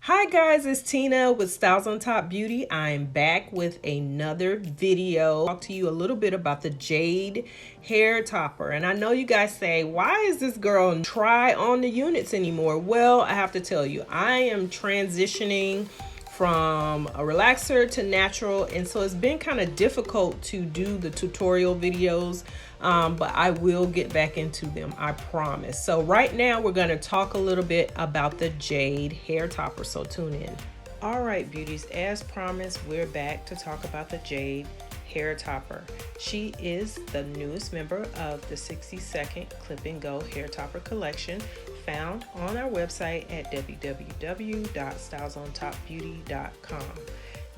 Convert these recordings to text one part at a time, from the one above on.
Hi guys, it's Tina with Styles on Top Beauty. I'm back with another video. Talk to you a little bit about the Jade hair topper. And I know you guys say, why is this girl try on the units anymore? Well, I have to tell you, I am transitioning from a relaxer to natural, and so it's been kind of difficult to do the tutorial videos, but I will get back into them, I promise. So right now we're going to talk a little bit about the Jade hair topper, so tune in. All right, beauties, as promised, we're back to talk about the Jade hair topper. She is the newest member of the 60-second clip and go hair topper collection, found on our website at www.stylesontopbeauty.com.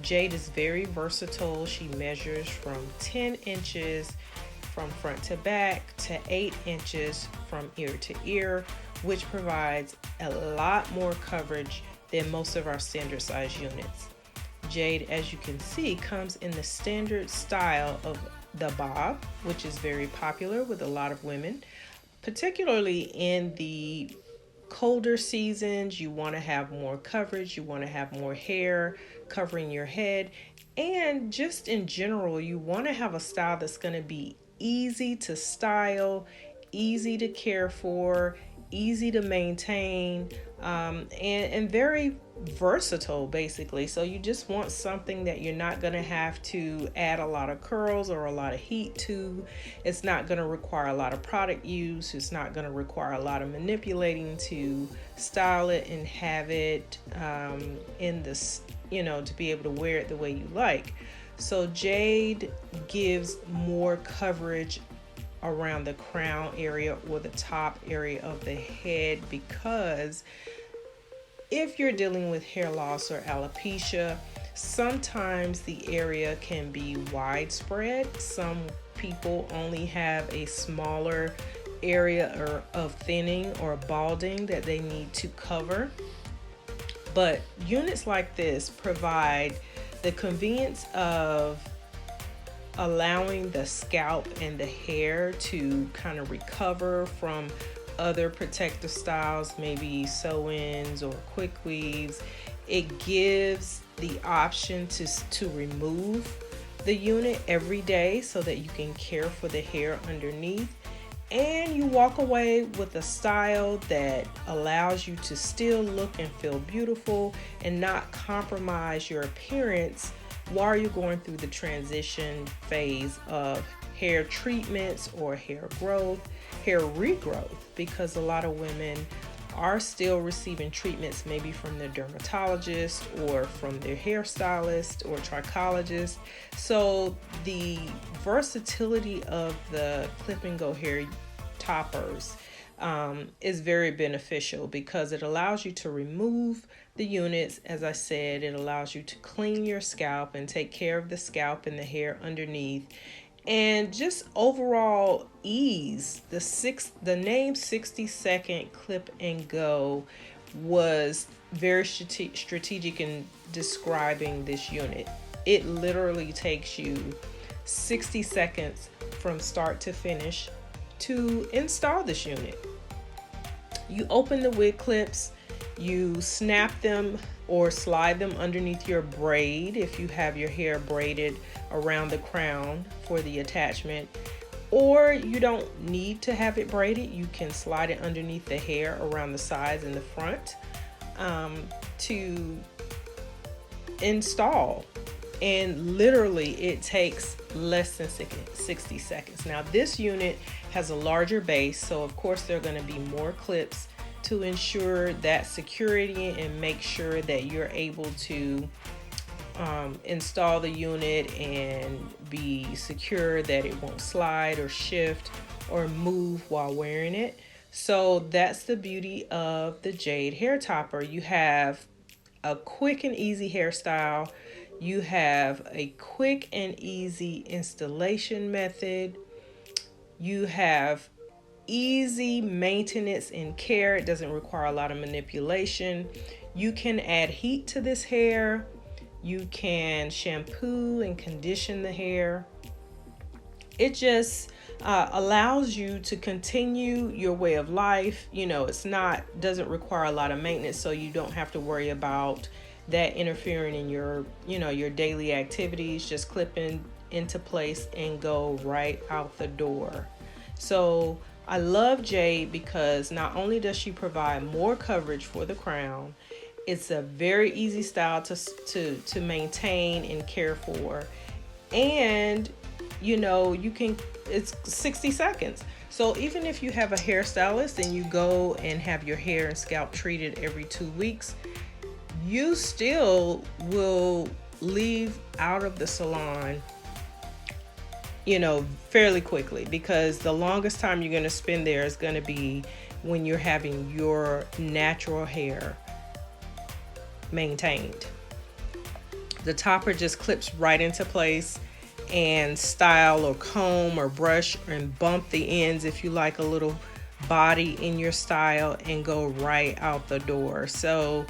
Jade is very versatile. She measures from 10 inches from front to back to 8 inches from ear to ear, which provides a lot more coverage than most of our standard size units. Jade, as you can see, comes in the standard style of the bob, which is very popular with a lot of women, particularly in the colder seasons. You want to have more coverage, you want to have more hair covering your head, and just in general, you want to have a style that's going to be easy to style, easy to care for, easy to maintain, and very versatile basically. So you just want something that you're not going to have to add a lot of curls or a lot of heat to. It's not going to require a lot of product use. It's not going to require a lot of manipulating to style it and have it in this, to be able to wear it the way you like. So Jade gives more coverage around the crown area or the top area of the head, because if you're dealing with hair loss or alopecia, sometimes the area can be widespread. Some people only have a smaller area of thinning or balding that they need to cover. But units like this provide the convenience of allowing the scalp and the hair to kind of recover from other protective styles, maybe sew-ins or quick weaves. It gives the option to remove the unit every day so that you can care for the hair underneath, and you walk away with a style that allows you to still look and feel beautiful and not compromise your appearance while you're going through the transition phase of hair treatments or hair growth, hair regrowth, because a lot of women are still receiving treatments maybe from their dermatologist or from their hairstylist or trichologist. So the versatility of the clip and go hair toppers is very beneficial because it allows you to remove the units. As I said, it allows you to clean your scalp and take care of the scalp and the hair underneath, and just overall ease. The name 60-second clip and go was very strategic in describing this unit. It literally takes you 60 seconds from start to finish to install this unit. You open the wig clips, you snap them or slide them underneath your braid if you have your hair braided around the crown for the attachment, or you don't need to have it braided. You can slide it underneath the hair around the sides and the front to install. And literally it takes less than 60 seconds. Now this unit has a larger base, so of course there are going to be more clips to ensure that security and make sure that you're able to install the unit and be secure that it won't slide or shift or move while wearing it. So that's the beauty of the Jade hair topper. You have a quick and easy hairstyle. You have a quick and easy installation method. You have easy maintenance and care. It doesn't require a lot of manipulation. You can add heat to this hair. You can shampoo and condition the hair. It just allows you to continue your way of life. It's not, doesn't require a lot of maintenance, so you don't have to worry about that interfering in your daily activities. Just clipping into place and go right out the door. So I love Jade because not only does she provide more coverage for the crown, it's a very easy style to maintain and care for. And you can, it's 60 seconds. So even if you have a hairstylist and you go and have your hair and scalp treated every 2 weeks, you still will leave out of the salon fairly quickly, because the longest time you're going to spend there is going to be when you're having your natural hair maintained. The topper just clips right into place, and style or comb or brush and bump the ends if you like a little body in your style, and go right out the door. So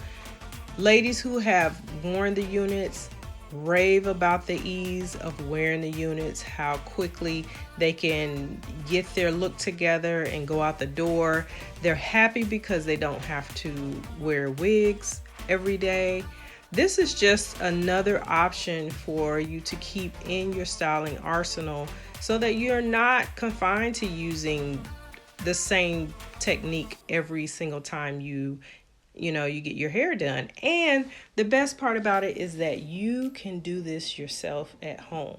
ladies who have worn the units rave about the ease of wearing the units, how quickly they can get their look together and go out the door. They're happy because they don't have to wear wigs every day. This is just another option for you to keep in your styling arsenal, so that you're not confined to using the same technique every single time you get your hair done. And the best part about it is that you can do this yourself at home.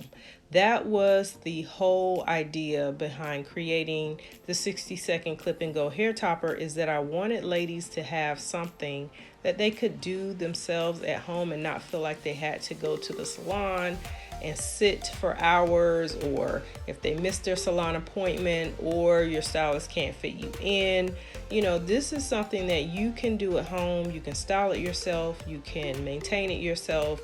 That was the whole idea behind creating the 60-second clip and go hair topper, is that I wanted ladies to have something that they could do themselves at home and not feel like they had to go to the salon and sit for hours, or if they missed their salon appointment or your stylist can't fit you in. This is something that you can do at home. You can style it yourself. You can maintain it yourself.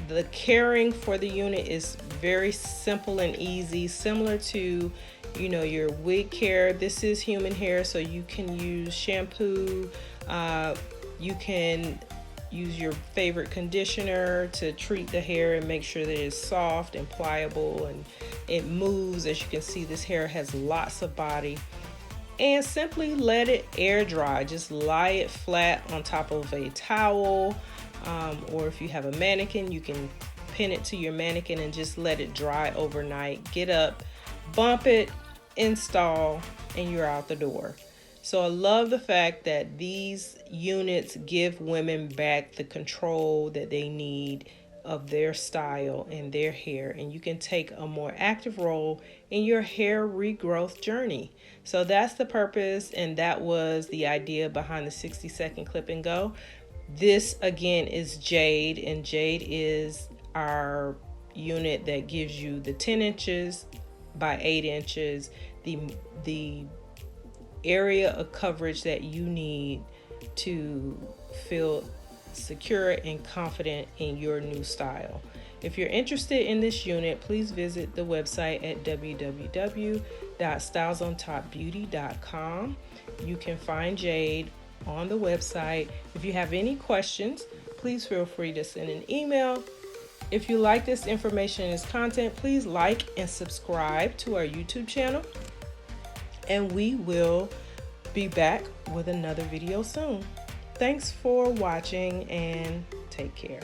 The caring for the unit is very simple and easy, similar to your wig care. This is human hair, so you can use shampoo. You can use your favorite conditioner to treat the hair and make sure that it's soft and pliable and it moves. As you can see, this hair has lots of body. And simply let it air dry. Just lie it flat on top of a towel, or if you have a mannequin, you can pin it to your mannequin and just let it dry overnight. Get up, bump it, install, and you're out the door. So I love the fact that these units give women back the control that they need of their style and their hair, and you can take a more active role in your hair regrowth journey. So that's the purpose, and that was the idea behind the 60-second clip and go. This again is Jade, and Jade is our unit that gives you the 10 inches by 8 inches, the area of coverage that you need to feel secure and confident in your new style. If you're interested in this unit, please visit the website at www.stylesontopbeauty.com. You can find Jade on the website. If you have any questions, please feel free to send an email. If you like this information and this content, please like and subscribe to our YouTube channel. And we will be back with another video soon. Thanks for watching and take care.